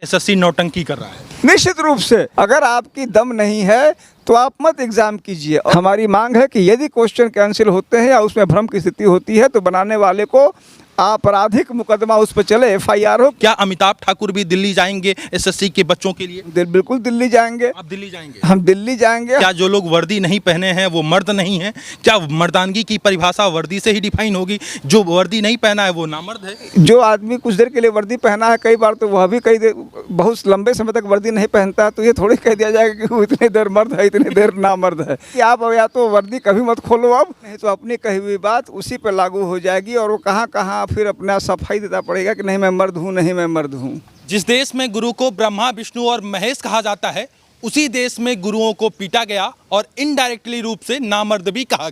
SSC नौटंकी कर रहा है। निश्चित रूप से अगर आपकी दम नहीं है तो आप मत एग्जाम कीजिए। और हमारी मांग है कि यदि क्वेश्चन कैंसिल होते हैं या उसमें भ्रम की स्थिति होती है तो बनाने वाले को आपराधिक मुकदमा उस पर चले, FIR हो। क्या अमिताभ ठाकुर भी दिल्ली जाएंगे एसएससी के बच्चों के लिए? बिल्कुल दिल्ली जाएंगे। आप दिल्ली जाएंगे? हम दिल्ली जाएंगे। क्या जो लोग वर्दी नहीं पहने हैं वो मर्द नहीं हैं? क्या मर्दानगी की परिभाषा वर्दी से ही डिफाइन होगी? जो वर्दी नहीं पहना है वो नामर्द है? जो आदमी कुछ देर के लिए वर्दी पहना है कई बार तो वह भी कई देर बहुत लंबे समय तक वर्दी नहीं पहनता है, तो ये थोड़ी कह दिया जाएगा कि वो इतनी देर मर्द है इतनी देर नामर्द है। कि आप या तो वर्दी कभी मत खोलो, अब नहीं तो अपनी कही हुई बात उसी पर लागू हो जाएगी और वो कहाँ कहाँ फिर अपना सफाई देता पड़ेगा कि नहीं मैं मर्द हूँ, नहीं मैं मर्द हूँ। जिस देश में गुरु को ब्रह्मा विष्णु और महेश कहा जाता है उसी देश में गुरुओं को पीटा गया और इनडायरेक्टली रूप से नामर्द भी कहा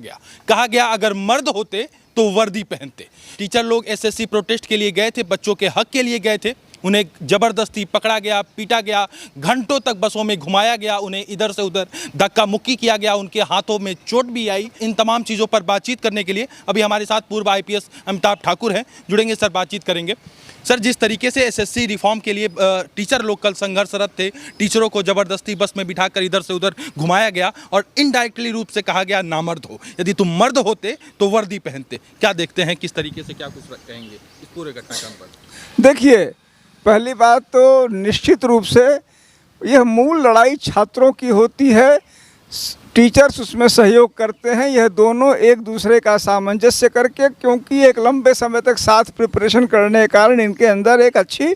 गया अगर मर्द होते तो वर्दी पहनते। टीचर लोग एसएससी प्रोटेस्ट के लिए गए थे, बच्चों के हक के लिए गए थे, उन्हें जबरदस्ती पकड़ा गया, पीटा गया, घंटों तक बसों में घुमाया गया, उन्हें इधर से उधर धक्का मुक्की किया गया, उनके हाथों में चोट भी आई। इन तमाम चीज़ों पर बातचीत करने के लिए अभी हमारे साथ पूर्व IPS अमिताभ ठाकुर हैं, जुड़ेंगे सर, बातचीत करेंगे। सर, जिस तरीके से एसएससी रिफॉर्म के लिए टीचर लोग कल संघर्षरत थे, टीचरों को जबरदस्ती बस में बिठाकर इधर से उधर घुमाया गया और इनडायरेक्टली रूप से कहा गया नामर्द हो, यदि तुम मर्द होते तो वर्दी पहनते, क्या देखते हैं, किस तरीके से क्या कुछ कहेंगे इस पूरे घटनाक्रम पर? देखिए, पहली बात तो निश्चित रूप से यह मूल लड़ाई छात्रों की होती है, टीचर्स उसमें सहयोग करते हैं, यह दोनों एक दूसरे का सामंजस्य करके, क्योंकि एक लंबे समय तक साथ प्रिपरेशन करने के कारण इनके अंदर एक अच्छी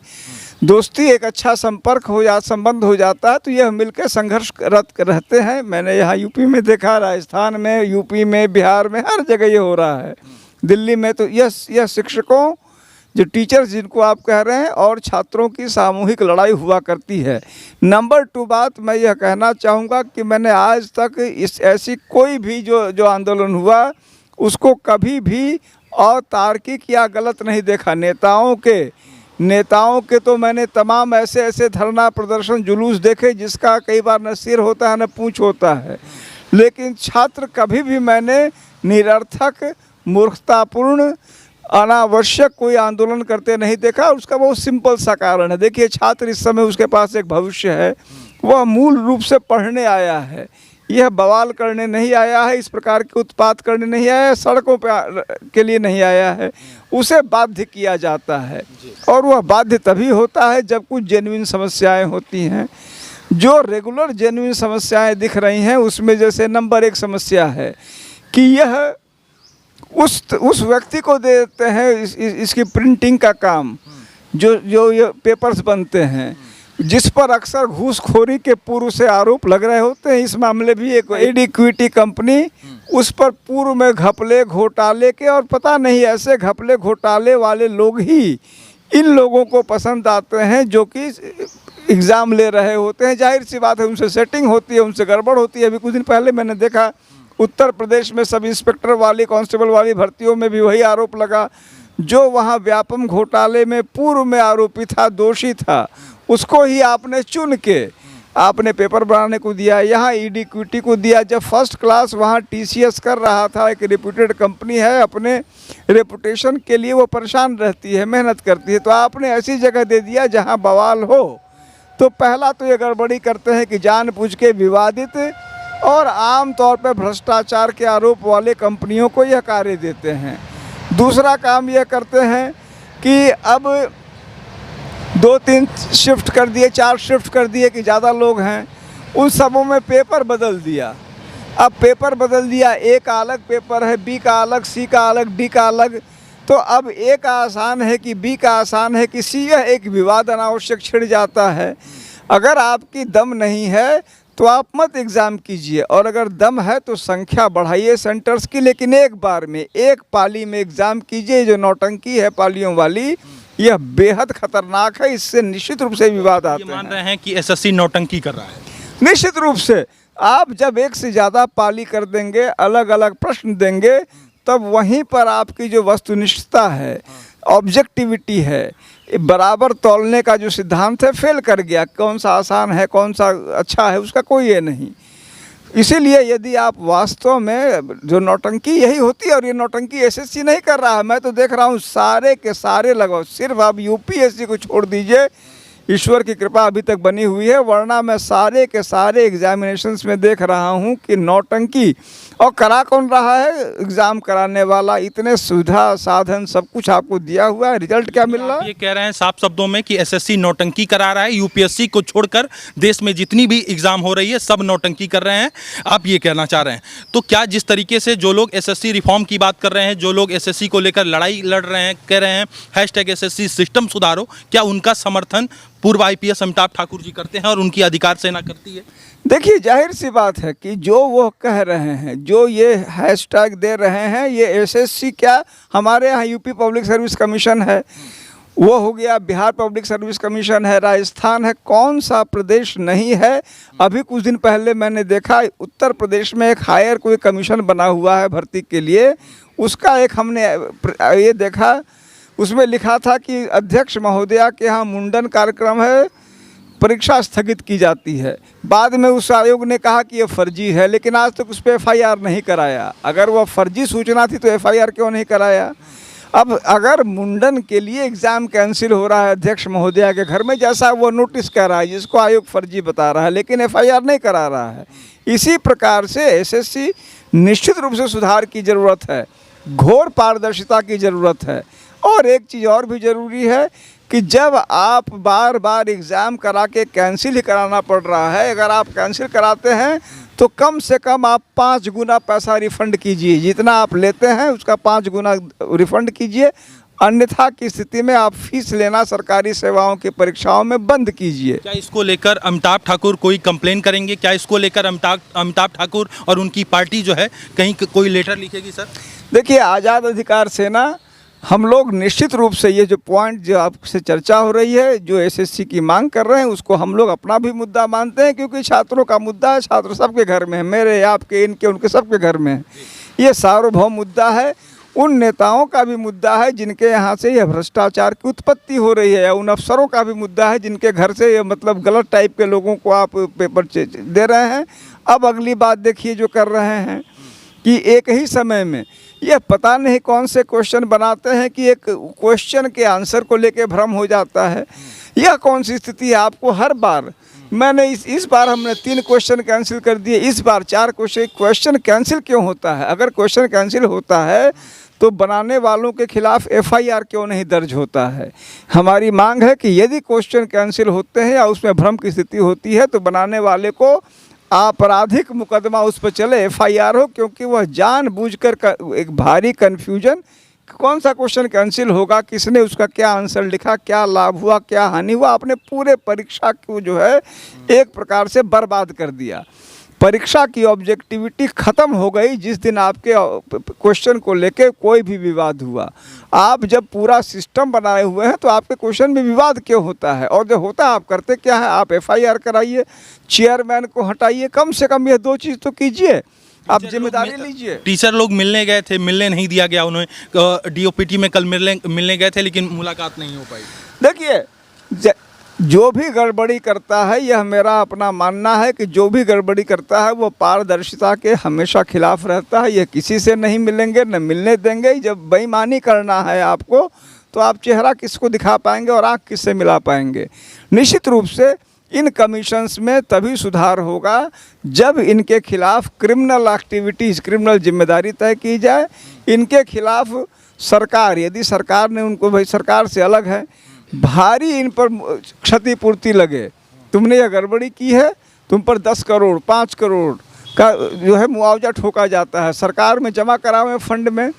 दोस्ती, एक अच्छा संबंध हो जाता है, तो यह मिलकर संघर्षरत रहते हैं। मैंने यहाँ यूपी में देखा, राजस्थान में, यूपी में, बिहार में, हर जगह ये हो रहा है। दिल्ली में तो यह शिक्षकों जो टीचर्स जिनको आप कह रहे हैं और छात्रों की सामूहिक लड़ाई हुआ करती है। नंबर 2 बात मैं यह कहना चाहूँगा कि मैंने आज तक ऐसी कोई भी जो आंदोलन हुआ उसको कभी भी अतार्किक या गलत नहीं देखा। नेताओं के तो मैंने तमाम ऐसे धरना प्रदर्शन जुलूस देखे जिसका कई बार न सिर होता है न पूँछ होता है, लेकिन छात्र कभी भी मैंने निरर्थक, मूर्खतापूर्ण, अनावश्यक कोई आंदोलन करते नहीं देखा। और उसका बहुत सिंपल सा कारण है। देखिए, छात्र इस समय उसके पास एक भविष्य है, वह मूल रूप से पढ़ने आया है, यह बवाल करने नहीं आया है, इस प्रकार के उत्पात करने नहीं आया है, सड़कों पे के लिए नहीं आया है। उसे बाध्य किया जाता है और वह बाध्य तभी होता है जब कुछ जेन्युइन समस्याएं होती हैं। जो रेगुलर जेन्युइन समस्याएं दिख रही हैं उसमें जैसे नंबर 1 समस्या है कि यह उस व्यक्ति को देते हैं इसकी प्रिंटिंग का काम, जो ये पेपर्स बनते हैं, जिस पर अक्सर घूसखोरी के पूर्व से आरोप लग रहे होते हैं। इस मामले भी एक एडिक्विटी कंपनी उस पर पूर्व में घपले घोटाले के, और पता नहीं ऐसे घपले घोटाले वाले लोग ही इन लोगों को पसंद आते हैं जो कि एग्ज़ाम ले रहे होते हैं। जाहिर सी बात है उनसे सेटिंग होती है, उनसे गड़बड़ होती है। अभी कुछ दिन पहले मैंने देखा उत्तर प्रदेश में सब इंस्पेक्टर वाली, कांस्टेबल वाली भर्तियों में भी वही आरोप लगा। जो वहाँ व्यापम घोटाले में पूर्व में आरोपी था, दोषी था, उसको ही आपने चुन के आपने पेपर बनाने को दिया, यहाँ एडिक्विटी को दिया। जब फर्स्ट क्लास वहाँ TCS कर रहा था, एक रेप्यूटेड कंपनी है, अपने रेपुटेशन के लिए वो परेशान रहती है, मेहनत करती है, तो आपने ऐसी जगह दे दिया जहाँ बवाल हो। तो पहला तो ये गड़बड़ी करते हैं कि जानबूझ के विवादित और आम तौर पर भ्रष्टाचार के आरोप वाले कंपनियों को यह कार्य देते हैं। दूसरा काम यह करते हैं कि अब 2-3 शिफ्ट कर दिए, 4 शिफ्ट कर दिए कि ज़्यादा लोग हैं, उन सबों में पेपर बदल दिया। अब पेपर बदल दिया, A का अलग पेपर है, B का अलग, C का अलग, D का अलग। तो अब A का आसान है कि B का आसान है कि C, यह एक विवाद अनावश्यक छिड़ जाता है। अगर आपकी दम नहीं है तो आप मत एग्ज़ाम कीजिए, और अगर दम है तो संख्या बढ़ाइए सेंटर्स की, लेकिन एक बार में एक पाली में एग्ज़ाम कीजिए। जो नौटंकी है पालियों वाली, यह बेहद खतरनाक है, इससे निश्चित रूप से विवाद आते हैं। मान रहे हैं कि एसएससी नौटंकी कर रहा है? निश्चित रूप से आप जब एक से ज़्यादा पाली कर देंगे, अलग अलग प्रश्न देंगे, तब वहीं पर आपकी जो वस्तुनिष्ठता है, ऑब्जेक्टिविटी है, बराबर तौलने का जो सिद्धांत है, फेल कर गया। कौन सा आसान है, कौन सा अच्छा है, उसका कोई ये नहीं। इसीलिए यदि आप वास्तव में, जो नौटंकी यही होती है, और ये नौटंकी एसएससी नहीं कर रहा है, मैं तो देख रहा हूँ सारे के सारे लगभग, सिर्फ आप यूपीएससी को छोड़ दीजिए, ईश्वर की कृपा अभी तक बनी हुई है, वरना मैं सारे के सारे एग्जामिनेशंस में देख रहा हूँ कि नौटंकी। और करा कौन रहा है? एग्ज़ाम कराने वाला। इतने सुविधा साधन सब कुछ आपको दिया हुआ है, रिजल्ट क्या मिल रहा है? ये कह रहे हैं साफ शब्दों में कि एसएससी नौटंकी करा रहा है, यूपीएससी को छोड़कर देश में जितनी भी एग्जाम हो रही है सब नौटंकी कर रहे हैं, आप ये कहना चाह रहे हैं। तो क्या जिस तरीके से जो लोग एसएससी रिफॉर्म की बात कर रहे हैं, जो लोग एसएससी को लेकर लड़ाई लड़ रहे हैं, कह रहे हैं #एसएससी सिस्टम सुधारो, क्या उनका समर्थन पूर्व आईपीएस अमिताभ ठाकुर जी करते हैं और उनकी अधिकार सेना करती है? देखिए, जाहिर सी बात है कि जो वो कह रहे हैं, जो ये हैशटैग दे रहे हैं, ये एसएससी क्या, हमारे यहाँ यूपी पब्लिक सर्विस कमीशन है, वो हो गया, बिहार पब्लिक सर्विस कमीशन है, राजस्थान है, कौन सा प्रदेश नहीं है? अभी कुछ दिन पहले मैंने देखा उत्तर प्रदेश में एक हायर कोई कमीशन बना हुआ है भर्ती के लिए, उसका एक हमने ये देखा, उसमें लिखा था कि अध्यक्ष महोदया के यहाँ मुंडन कार्यक्रम है, परीक्षा स्थगित की जाती है। बाद में उस आयोग ने कहा कि ये फर्जी है, लेकिन आज तक उस पर एफआईआर नहीं कराया। अगर वह फर्जी सूचना थी तो एफआईआर क्यों नहीं कराया? अब अगर मुंडन के लिए एग्ज़ाम कैंसिल हो रहा है अध्यक्ष महोदया के घर में, जैसा वो नोटिस कर रहा है जिसको आयोग फर्जी बता रहा है, लेकिन एफआईआर नहीं करा रहा है। इसी प्रकार से एसएससी निश्चित रूप से सुधार की ज़रूरत है, घोर पारदर्शिता की ज़रूरत है। और एक चीज़ और भी ज़रूरी है कि जब आप बार बार एग्ज़ाम करा के कैंसिल ही कराना पड़ रहा है, अगर आप कैंसिल कराते हैं तो कम से कम आप 5 गुना पैसा रिफ़ंड कीजिए, जितना आप लेते हैं उसका 5 गुना रिफ़ंड कीजिए। अन्यथा की स्थिति में आप फीस लेना सरकारी सेवाओं की परीक्षाओं में बंद कीजिए। क्या इसको लेकर अमिताभ ठाकुर कोई कंप्लेन करेंगे? क्या इसको लेकर अमिताभ ठाकुर और उनकी पार्टी जो है कहीं कोई लेटर लिखेगी सर? देखिए, आज़ाद अधिकार सेना, हम लोग निश्चित रूप से ये जो पॉइंट जो आपसे चर्चा हो रही है, जो एसएससी की मांग कर रहे हैं, उसको हम लोग अपना भी मुद्दा मानते हैं, क्योंकि छात्रों का मुद्दा है, छात्र सबके घर में है, मेरे, आपके, इनके, उनके सबके घर में है। ये सार्वभौम मुद्दा है। उन नेताओं का भी मुद्दा है जिनके यहाँ से यह भ्रष्टाचार की उत्पत्ति हो रही है, उन अफसरों का भी मुद्दा है जिनके घर से ये मतलब गलत टाइप के लोगों को आप पेपर दे रहे हैं। अब अगली बात देखिए जो कर रहे हैं कि एक ही समय में यह पता नहीं कौन से क्वेश्चन बनाते हैं कि एक क्वेश्चन के आंसर को लेके भ्रम हो जाता है। यह कौन सी स्थिति है? आपको हर बार मैंने इस बार हमने 3 क्वेश्चन कैंसिल कर दिए, इस बार 4 क्वेश्चन कैंसिल क्यों होता है? अगर क्वेश्चन कैंसिल होता है तो बनाने वालों के खिलाफ एफआईआर क्यों नहीं दर्ज होता है? हमारी मांग है कि यदि क्वेश्चन कैंसिल होते हैं या उसमें भ्रम की स्थिति होती है तो बनाने वाले को आपराधिक मुकदमा उस पर चले, एफआईआर हो, क्योंकि वह जानबूझकर एक भारी कन्फ्यूजन, कौन सा क्वेश्चन कैंसिल होगा, किसने उसका क्या आंसर लिखा, क्या लाभ हुआ, क्या हानि हुआ, आपने पूरे परीक्षा को जो है एक प्रकार से बर्बाद कर दिया। परीक्षा की ऑब्जेक्टिविटी ख़त्म हो गई जिस दिन आपके क्वेश्चन को लेके कोई भी विवाद हुआ। आप जब पूरा सिस्टम बनाए हुए हैं तो आपके क्वेश्चन में विवाद क्यों होता है? और जो होता है आप करते क्या है? आप एफआईआर कराइए, चेयरमैन को हटाइए, कम से कम ये 2 चीज़ तो कीजिए, आप जिम्मेदारी लीजिए। टीचर लोग मिलने गए थे, मिलने नहीं दिया गया उन्हें। डीओपीटी में कल मिलने गए थे लेकिन मुलाकात नहीं हो पाई। देखिए, जो भी गड़बड़ी करता है, यह मेरा अपना मानना है कि जो भी गड़बड़ी करता है वो पारदर्शिता के हमेशा खिलाफ रहता है। ये किसी से नहीं मिलेंगे, न मिलने देंगे। जब बेईमानी करना है आपको तो आप चेहरा किसको दिखा पाएंगे और आँख किससे मिला पाएंगे? निश्चित रूप से इन कमीशंस में तभी सुधार होगा जब इनके खिलाफ क्रिमिनल एक्टिविटीज़, क्रिमिनल जिम्मेदारी तय की जाए। इनके खिलाफ सरकार, यदि सरकार ने उनको, भाई सरकार से अलग है, भारी इन पर क्षतिपूर्ति लगे, तुमने यह गड़बड़ी की है, तुम पर 10 करोड़ 5 करोड़ का जो है मुआवजा ठोका जाता है सरकार में जमा करा हुए फंड में,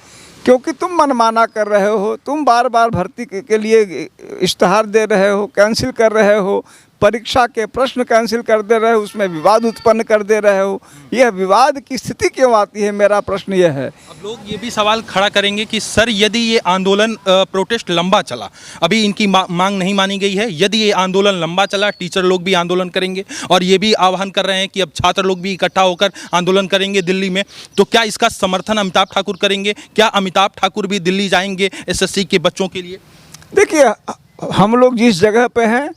क्योंकि तुम मनमाना कर रहे हो, तुम बार बार भर्ती के लिए इश्तहार दे रहे हो, कैंसिल कर रहे हो, परीक्षा के प्रश्न कैंसिल कर दे रहे हो, उसमें विवाद उत्पन्न कर दे रहे हो। यह विवाद की स्थिति क्यों आती है? मेरा प्रश्न यह है। अब लोग ये भी सवाल खड़ा करेंगे कि सर यदि ये आंदोलन प्रोटेस्ट लंबा चला, अभी इनकी मांग नहीं मानी गई है, यदि ये आंदोलन लंबा चला, टीचर लोग भी आंदोलन करेंगे और ये भी आह्वान कर रहे हैं कि अब छात्र लोग भी इकट्ठा होकर आंदोलन करेंगे दिल्ली में, तो क्या इसका समर्थन अमिताभ ठाकुर करेंगे? क्या अमिताभ ठाकुर भी दिल्ली जाएंगे एसएससी के बच्चों के लिए? देखिए, हम लोग जिस जगह पे हैं,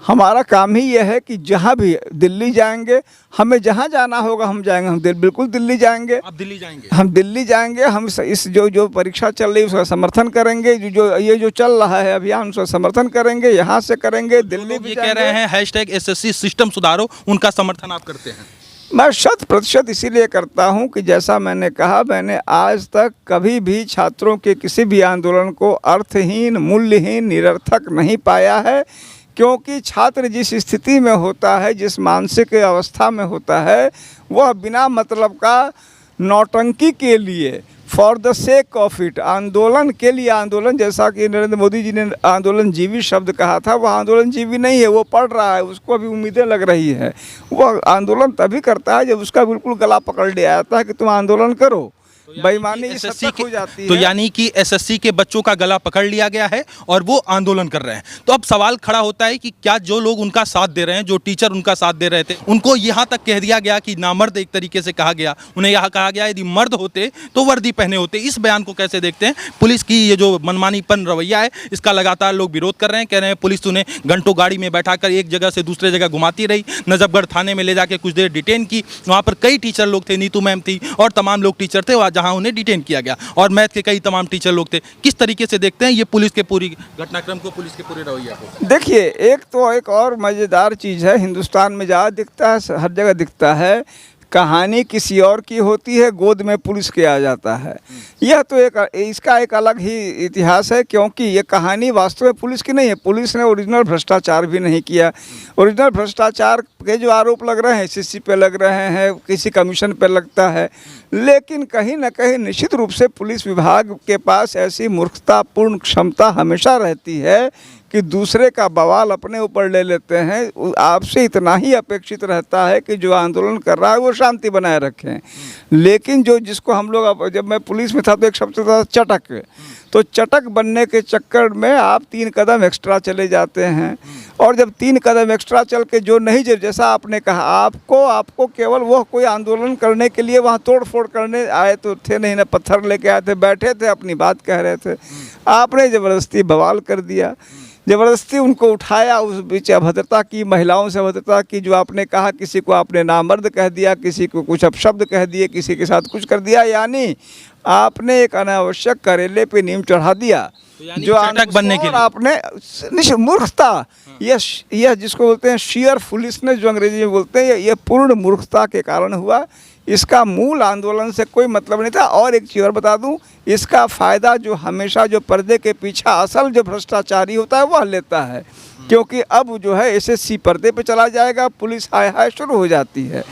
हमारा काम ही यह है कि जहाँ भी दिल्ली जाएंगे, हमें जहाँ जाना होगा हम जाएंगे, हम बिल्कुल दिल्ली जाएंगे। आप दिल्ली जाएंगे? हम दिल्ली जाएंगे, हम इस जो परीक्षा चल रही है उसका समर्थन करेंगे, ये जो चल रहा है अभियान उसका समर्थन करेंगे, यहाँ से करेंगे, दिल्ली भी ये कह रहे हैं हैशटैग SSC सिस्टम सुधारो, उनका समर्थन आप करते हैं? मैं 100% इसीलिए करता हूं कि जैसा मैंने कहा, मैंने आज तक कभी भी छात्रों के किसी भी आंदोलन को अर्थहीन, मूल्यहीन, निरर्थक नहीं पाया है। क्योंकि छात्र जिस स्थिति में होता है, जिस मानसिक अवस्था में होता है, वह बिना मतलब का नौटंकी के लिए, for the sake of it, आंदोलन के लिए आंदोलन, जैसा कि नरेंद्र मोदी जी ने आंदोलन जीवी शब्द कहा था, वह आंदोलन जीवी नहीं है, वो पढ़ रहा है, उसको अभी उम्मीदें लग रही है। वह आंदोलन तभी करता है जब उसका बिल्कुल गला पकड़ लिया जाता है कि तुम आंदोलन करो, बेईमानी SSC हो जाती है। तो यानी कि SSC के बच्चों का गला पकड़ लिया गया है और वो आंदोलन कर रहे हैं। तो अब सवाल खड़ा होता है कि क्या जो लोग उनका साथ दे रहे हैं, जो टीचर उनका साथ दे रहे थे, उनको यहाँ तक कह दिया गया कि नामर्द, एक तरीके से कहा गया, उन्हें यहाँ कहा गया यदि मर्द होते तो वर्दी पहने होते। इस बयान को कैसे देखते हैं? पुलिस की ये जो मनमानीपन रवैया है, इसका लगातार लोग विरोध कर रहे हैं, कह रहे हैं पुलिस उन्हें घंटों गाड़ी में बैठाकर एक जगह से दूसरे जगह घुमाती रही, नजफगढ़ थाने में ले जाके कुछ देर डिटेन की, वहाँ पर कई टीचर लोग थे, नीतू मैम थी और तमाम लोग टीचर थे वहाँ जहाँ उन्हें डिटेन किया गया, और मैथ के कई तमाम टीचर लोग थे। किस तरीके से देखते हैं ये पुलिस के पूरी घटनाक्रम को, पुलिस के पूरे रवैया को? देखिए, एक और मज़ेदार चीज़ है, हिंदुस्तान में ज़्यादा दिखता है, हर जगह दिखता है, कहानी किसी और की होती है, गोद में पुलिस के आ जाता है। यह तो इसका एक अलग ही इतिहास है, क्योंकि ये कहानी वास्तव में पुलिस की नहीं है। पुलिस ने ओरिजिनल भ्रष्टाचार भी नहीं किया। ओरिजिनल भ्रष्टाचार के जो आरोप लग रहे हैं, SSC पे लग रहे हैं, किसी कमीशन पे लगता है, लेकिन कहीं ना कहीं निश्चित रूप से पुलिस विभाग के पास ऐसी मूर्खतापूर्ण क्षमता हमेशा रहती है कि दूसरे का बवाल अपने ऊपर ले लेते हैं। आपसे इतना ही अपेक्षित रहता है कि जो आंदोलन कर रहा है वो शांति बनाए रखें, लेकिन जिसको हम लोग, जब मैं पुलिस में था तो एक शब्द था चटक, तो चटक बनने के चक्कर में आप 3 कदम एक्स्ट्रा चले जाते हैं, और जब 3 कदम एक्स्ट्रा चल के जो नहीं, जैसा आपने कहा, आपको केवल वह कोई आंदोलन करने के लिए वहाँ तोड़ फोड़ करने आए तो थे नहीं ना, पत्थर लेके आए थे, बैठे थे अपनी बात कह रहे थे, आपने ज़बरदस्ती बवाल कर दिया, ज़बरदस्ती उनको उठाया, उस बीच अभद्रता की, महिलाओं से अभद्रता की, जो आपने कहा, किसी को आपने नामर्द कह दिया, किसी को कुछ अपशब्द कह दिए, किसी के साथ कुछ कर दिया, यानी आपने एक अनावश्यक करेले पे नीम चढ़ा दिया, तो जो चटक बनने के लिए आपने मूर्खता, यह जिसको बोलते हैं शेयर फुलिशनेस, जो अंग्रेजी में बोलते हैं, यह पूर्ण मूर्खता के कारण हुआ। इसका मूल आंदोलन से कोई मतलब नहीं था। और एक चीज़ और बता दूं, इसका फ़ायदा जो हमेशा जो पर्दे के पीछे असल जो भ्रष्टाचारी होता है वह लेता है, क्योंकि अब जो है SSC पर्दे पे चला जाएगा, पुलिस हाय हाय शुरू हो जाती है।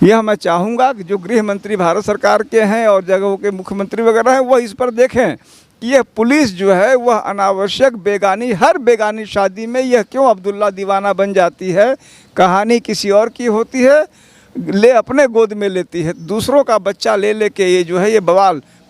यह मैं चाहूँगा कि जो गृह मंत्री भारत सरकार के हैं और जगहों के मुख्यमंत्री वगैरह हैं, वह इस पर देखें कि यह पुलिस जो है वह अनावश्यक हर बेगानी शादी में यह क्यों अब्दुल्ला दीवाना बन जाती है। कहानी किसी और की होती है, ले अपने गोद में लेती है, दूसरों का बच्चा ले लेके ये जो है ये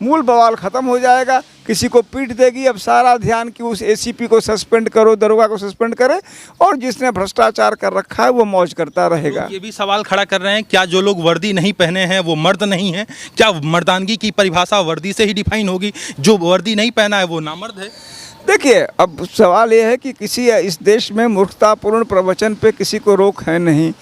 मूल बवाल ख़त्म हो जाएगा। किसी को पीट देगी, अब सारा ध्यान कि उस ACP को सस्पेंड करो, दरोगा को सस्पेंड करे, और जिसने भ्रष्टाचार कर रखा है वो मौज करता रहेगा। ये भी सवाल खड़ा कर रहे हैं, क्या जो लोग वर्दी नहीं पहने हैं वो मर्द नहीं हैं? क्या मर्दानगी की परिभाषा वर्दी से ही डिफाइन होगी? जो वर्दी नहीं पहना है वो नामर्द है? देखिए, अब सवाल ये है कि किसी इस देश में मूर्खतापूर्ण प्रवचन पे किसी को रोक है नहीं,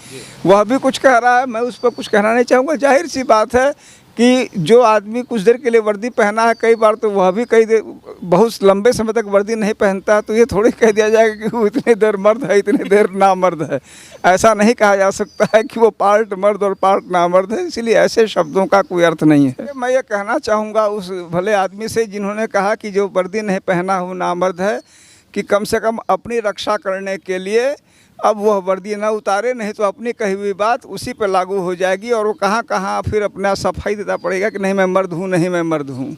वह भी कुछ कह रहा है, मैं उस पर कुछ कहना नहीं चाहूँगा। जाहिर सी बात है कि जो आदमी कुछ देर के लिए वर्दी पहना है, कई बार तो वह भी बहुत लंबे समय तक वर्दी नहीं पहनता है, तो ये थोड़ी कह दिया जाएगा कि वो इतनी देर मर्द है, इतनी देर नामर्द है। ऐसा नहीं कहा जा सकता है कि वो पार्ट मर्द और पार्ट नामर्द है, इसलिए ऐसे शब्दों का कोई अर्थ नहीं है। मैं ये कहना चाहूँगा उस भले आदमी से जिन्होंने कहा कि जो वर्दी नहीं पहना हो नामर्द है, कि कम से कम अपनी रक्षा करने के लिए अब वह वर्दी ना उतारे, नहीं तो अपनी कही हुई बात उसी पर लागू हो जाएगी, और वो कहाँ फिर अपना सफाई देना पड़ेगा कि नहीं मैं मर्द हूँ, नहीं मैं मर्द हूँ।